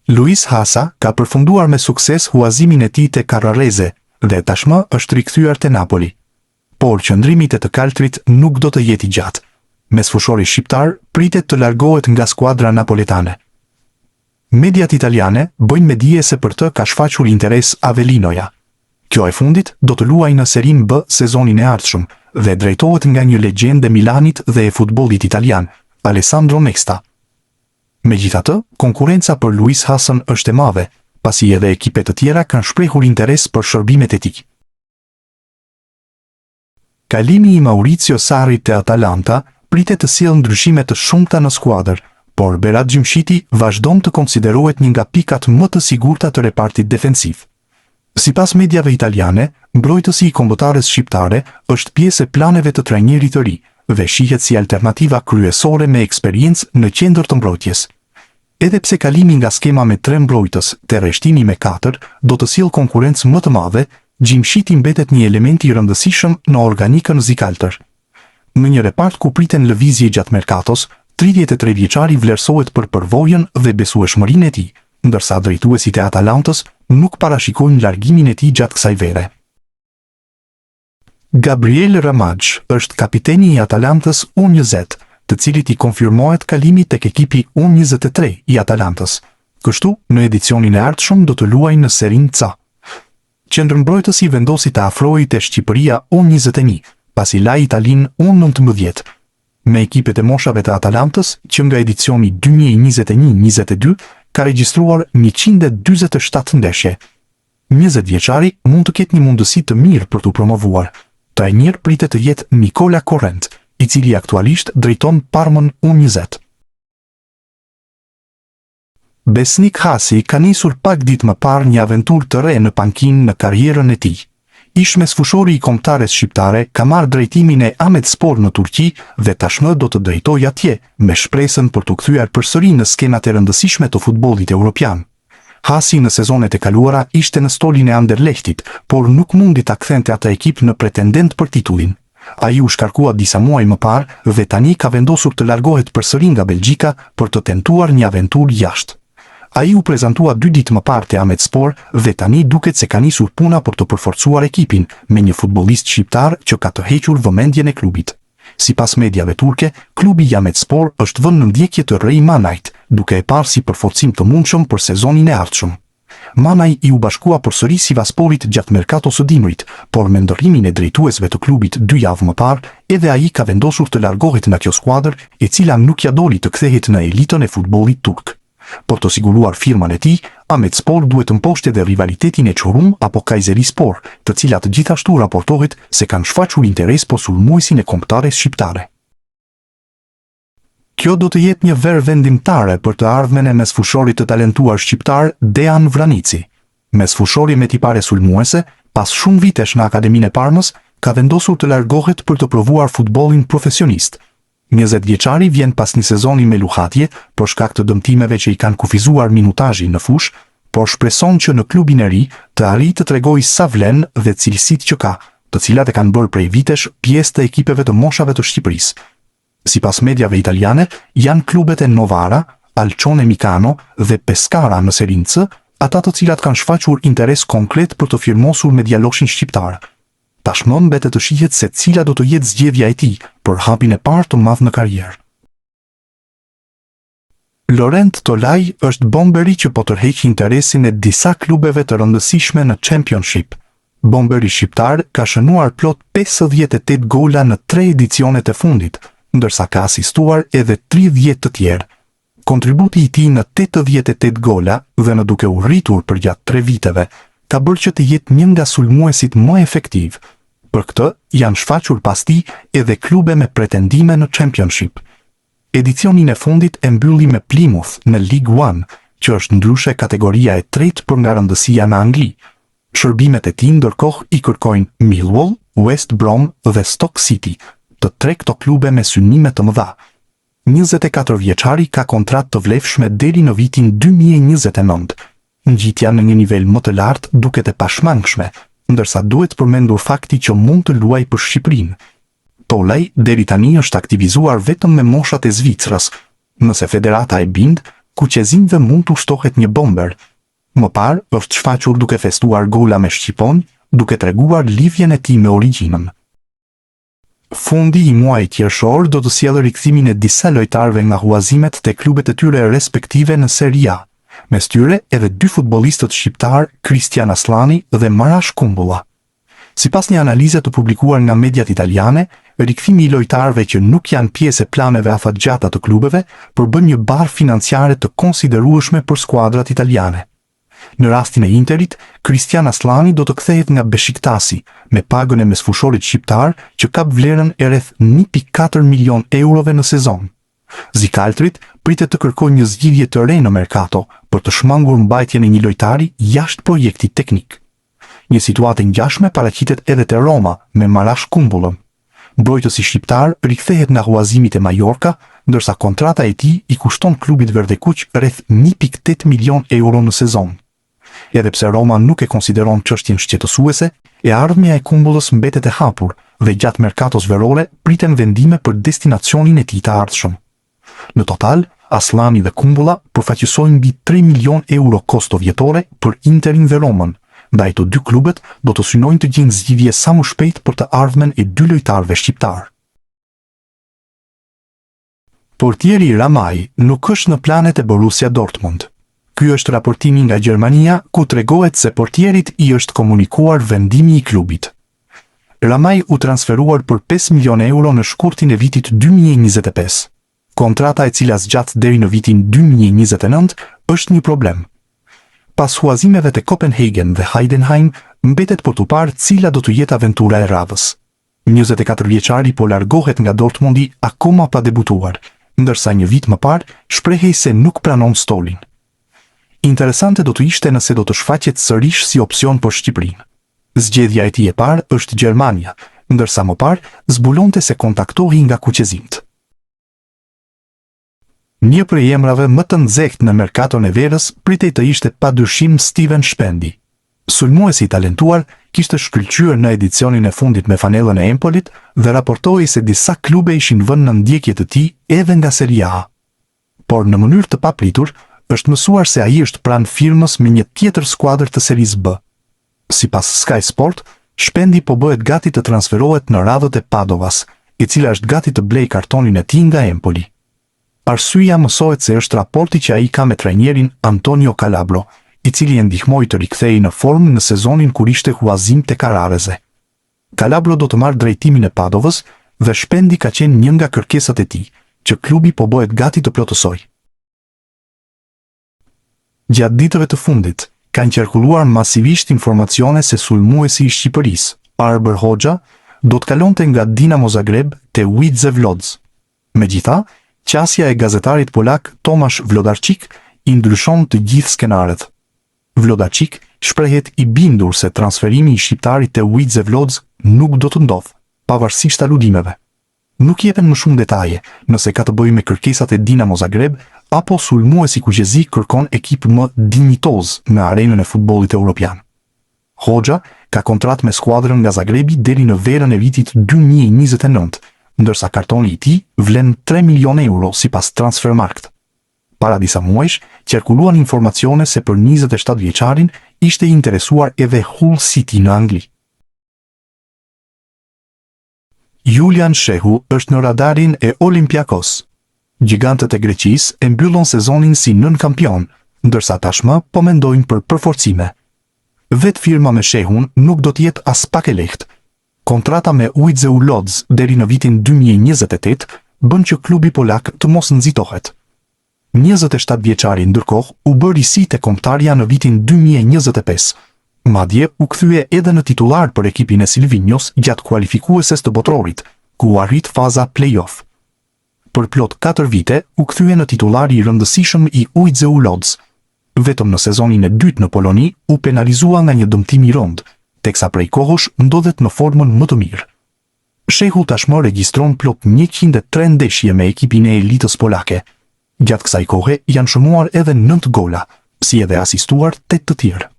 Luis Hasa ka përfunduar me sukses huazimin e tij te Carrarese dhe tashmë është rikthyer te Napoli. Por qëndrimi te të kaltrit nuk do të jetë i gjatë. Mesfushori shqiptar pritet të largohet nga skuadra napoletane. Mediat italiane bëjnë me dije se për të ka shfaqur interes Avellinoja. Kjo e fundit do të luajë në Serie B sezonin e ardhshëm dhe drejtohet nga një legjendë e Milanit dhe e futbollit italian, Alessandro Nesta. Megjithatë, konkurenca për Luis Hasan është e madhe, pasi edhe ekipe të tjera kanë shprehur interes për shërbimet e tij. Kalimi i Maurizio Sarri te Atalanta pritet të sjellë ndryshime të shumta në skuadër, por Berat Gjymshiti vazhdon të konsiderohet një nga pikat më të sigurta të repartit defensiv. Sipas mediave italiane, mbrojtësi i kombëtares shqiptare është pjesë e planeve të trajnerit të ri dhe shihet si alternativa kryesore me eksperiencë në qendër të mbrojtjes. Edhe pse kalimi nga skema me 3 mbrojtës te rreshtimi me 4 do të sjellë konkurrencë më të madhe, Gjymshiti mbetet një element i rëndësishëm në organikën zikaltër. Në një repart ku priten lëvizje gjatë merkatos, 33 vjeçari vlerësohet për përvojën dhe besueshmërinë e tij, ndërsa drejtuesit e Atalantës nuk parashikojnë largimin e tij gjatë kësaj vere. Gabriel Ramage është kapiteni i Atalantës U20, të cilit i konfirmohet kalimi tek ekipi U23 i Atalantës. Kështu, në edicionin e ardhshëm do të luajë në Serie C. Qendërmbrojtësi vendosi të afrohej te Shqipëria U21, pasi la Italinë U19. Me ekipet e moshave të Atalantës, që nga edicioni 2021-22 ka regjistruar 147 ndeshje. 20 vjeçari mund të ketë një mundësi të mirë për t'u promovuar. Trajner pritet të jetë Nicola Corrent, i cili aktualisht drejton Parmën U20. Besnik Hasi ka nisur pak ditë më parë një aventurë të re në pankinë në karrierën e tij. Ish mesfushori i kombëtares shqiptare ka marrë drejtimin e Ahmetspor në Turqi dhe tashmë do të drejtojë atje, me shpresën për t'u kthyer përsëri në skenat e rëndësishme të futbollit evropian. Hasi në sezonet e kaluara ishte në stolin e Anderlechtit, por nuk mundi ta kthente atë ekip në pretendent për titullin. Ai u shkarkua disa muaj më parë dhe tani ka vendosur të largohet përsëri nga Belgjika për të tentuar një aventurë jashtë. Ai u prezantua 2 ditë më parë te Ahmetspor dhe tani duket se ka nisur puna për të përforcuar ekipin me një futbollist shqiptar që ka të hequr vëmendjen e klubit. Sipas mediave turke, klubi i Ahmetspor është vënë në ndjekje të Rej Manajt, duke e parë si përforcim të mundshëm për sezonin e ardhshëm. Manaj i u bashkua përsëri Sivasporit gjatë merkatos së dimrit, por me ndërrimin e drejtuesve të klubit 2 javë më parë, edhe ai ka vendosur të largohet nga kjo skuadër, e cila nuk ja doli të kthehet në elitën e futbollit turk. Por të siguruar firman e tij, Ahmetspor duhet të mposhtë edhe rivalitetin e Çorum apo Kayserispor, të cilat gjithashtu raportohet se kanë shfaqur interes për sulmuesin e kombëtares shqiptare. Kjo do të jetë një verë vendimtare për të ardhmen e mesfushorit të talentuar shqiptar Dejan Vranici. Mesfushori me tipare sulmuese, pas shumë vitesh në Akademinë e Parmës, ka vendosur të largohet për të provuar futbollin profesionist. 20 vjeçari vjen pas një sezoni me luhatje për shkak të dëmtimeve që i kanë kufizuar minutazhin në fushë, por shpreson që në klubin e ri të arrijë të tregojë sa vlen dhe cilësitë që ka, të cilat e kanë bërë prej vitesh pjesë të ekipeve të moshave të Shqipërisë. Sipas mediave italiane, janë klubet e Novara, Alcione Mikano dhe Pescara në Serie C, ata të cilat kanë shfaqur interes konkret për të firmosur me djaloshin shqiptar. Tashmë mbetet të shihet se cila do të jetë zgjedhja e tij për hapin e parë të madh në karrierë. Laurent Tolaj është bomberi që po tërheq interesin e disa klubeve të rëndësishme në Championship. Bomberi shqiptar ka shënuar plot 58 gola në 3 edicionet e fundit, ndërsa ka asistuar edhe 30 të tjerë. Kontributi i tij në 88 gola dhe në duke u rritur përgjatë 3 viteve, ka bërë që të jetë një nga sulmuesit më efektiv. Për këtë, janë shfaqur pas tij edhe klube me pretendime në Championship. Edicionin e fundit e mbylli me Plymouth në League One, që është ndryshe kategoria e 3 për nga rëndësia në Angli. Shërbimet e tij ndërkohë i kërkojnë Millwall, West Brom dhe Stoke City, të 3 këto klube me synime të mëdha. 24 vjeçari ka kontratë të vlefshme deri në vitin 2029. Ngjitja në një nivel më të lartë duket e pashmangshme, ndërsa duhet përmendur fakti që mund të luajë për Shqipërinë. Tolaj deri tani është aktivizuar vetëm me moshat e Zvicrës. Nëse federata e bind, kuqezimve mund të ushtohet një bomber. Më parë, është shfaqur duke festuar gola me shqipon, duke treguar lidhjen e tij me origjinën. Fundi i muajit qershor do të sjellë rikthimin e disa lojtarëve nga huazimet te klubet e tyre respektive në Serie A, mes tyre edhe dy futbollistët shqiptar, Kristian Aslani dhe Marash Kumbulla. Sipas një analize të publikuar nga mediat italiane, rikthimi i lojtarëve që nuk janë pjesë e planeve afatgjata të klubeve përbën një barë financiare të konsiderueshme për skuadrat italiane. Në rastin e Interit, Kristian Aslani do të kthehet nga Beshiktasi me pagën e mesfushorit shqiptar që ka vlerën e rreth 1.4 milion eurove në sezon. Zikaltrit pritet të kërkojë një zgjidhje të re në merkato për të shmangur mbajtjen e një lojtari jashtë projektit teknik. Një situatë ngjashme paraqitet edhe te Roma me Marash Kumbullën. Mbrojtësi shqiptar rikthehet nga huazimit e Mallorca, ndërsa kontrata e tij i kushton klubit verdekuq rreth 1.8 milion euro në sezon. Edhe pse Roma nuk e konsideron çështjen shqetësuese, e ardhmja e Kumbullës mbetet e hapur dhe gjatë merkatos verore priten vendime për destinacionin e tij të ardhshëm. Në total, Aslani dhe Kumbulla përfaqësojnë mbi 3 milion euro kosto vjetore për Interin dhe Romën. Ndaj të dy klubet do të synojnë të gjejnë zgjidhje sa më shpejt për të ardhmen e dy lojtarëve shqiptar. Portieri Ramaj nuk është në planet e Borussia Dortmund. Ky është raportimi nga Gjermania, ku tregohet se portierit i është komunikuar vendimi i klubit. Ramaj u transferuar për 5 milion euro në shkurtin e vitit 2025. Kontrata e cila zgjat deri në vitin 2029 është një problem. Pas huazimeve te Copenhagen dhe Heidenheim, mbetet për të parë cila do të jetë aventura e radhës. 24 vjeçari po largohet nga Dortmundi akoma pa debutuar, ndërsa një vit më parë shprehej se nuk pranon stolin. Interesante do të ishte nëse do të shfaqet sërish si opsion për Shqipërinë. Zgjedhja e tij e parë është Gjermania, ndërsa më parë zbulonte se kontaktohej nga kuqezimt. Një prej emrave më të nxehtë në merkaton e verës pritej të ishte padyshim Steven Shpendi. Sulmuesi i talentuar kishte shkëlqyer në edicionin e fundit me fanellën e Empolit dhe raportohej se disa klube ishin vënë në ndjekje të tij edhe nga Serie A. Por në mënyrë të papritur, është mësuar se ai është pranë firmës me një tjetër skuadër të Serisë B. Sipas Sky Sport, Shpendi po bëhet gati të transferohet në radhët e Padovas, e cila është gati të blejë kartonin e tij nga Empoli. Arsyeja mësohet se është raporti që ai ka me trajnerin Antonio Calabro, i cili e ndihmoi të rikthehej në formë në sezonin kur ishte huazim te Carrarese. Calabro do të marrë drejtimin e Padovës dhe Shpendi ka qenë një nga kërkesat e tij, që klubi po bëhet gati të plotësojë. Gjatë ditëve të fundit, kanë qarkulluar masivisht informacione se sulmuesi i Shqipërisë, Arber Hoxha, do të kalonte nga Dinamo Zagreb te Widzew Łódź. Megjithatë, qasja e gazetarit polak Tomasz Wlodarczyk i ndryshon të gjithë skenaret. Wlodarczyk shprehet i bindur se transferimi i shqiptarit te Widzew Łódź nuk do të ndodhë, pavarësisht aludimeve. Nuk jepen më shumë detaje nëse ka të bëjë me kërkesat e Dinamo Zagreb apo sulmuesi kuqezi kërkon ekip më dinjitoz në arenën e futbollit evropian. Hoxha ka kontratë me skuadrën nga Zagrebi deri në verën e vitit 2029, ndërsa kartoni i tij vlen 3 milion euro sipas Transfermarkt. Para disa muajsh, qarkulluan informacione se për 27 vjeçarin ishte interesuar edhe Hull City në Angli. Julian Shehu është në radarin e Olympiakos. Gjigantët e Greqisë e mbyllon sezonin si nën kampion, ndërsa tashmë po mendojnë për përforcime. Vetë firma me Shehun nuk do të jetë as pak e lehtë. Kontrata me Widzew Łódź deri në vitin 2028 bën që klubi polak të mos nxitohet. 27 vjeçari ndërkohë u bë risi te kombëtarja në vitin 2025. Madje u kthye edhe në titullar për ekipin e Silvinios gjatë kualifikueses të botrorit, ku u arrit faza play-off. Për plot 4 vite u kthye në titullar i rëndësishëm i Widzew Łódź. Vetëm në sezonin e dytë në Poloni u penalizua nga një dëmtim i rënd, teksa prej kohësh ndodhet në formën më të mirë. Shehu tashmë regjistron plot 103 ndeshje me ekipin e elitës polake. Gjatë kësaj kohe janë shënuar edhe 9 gola, si edhe asistuar 8 të tjerë.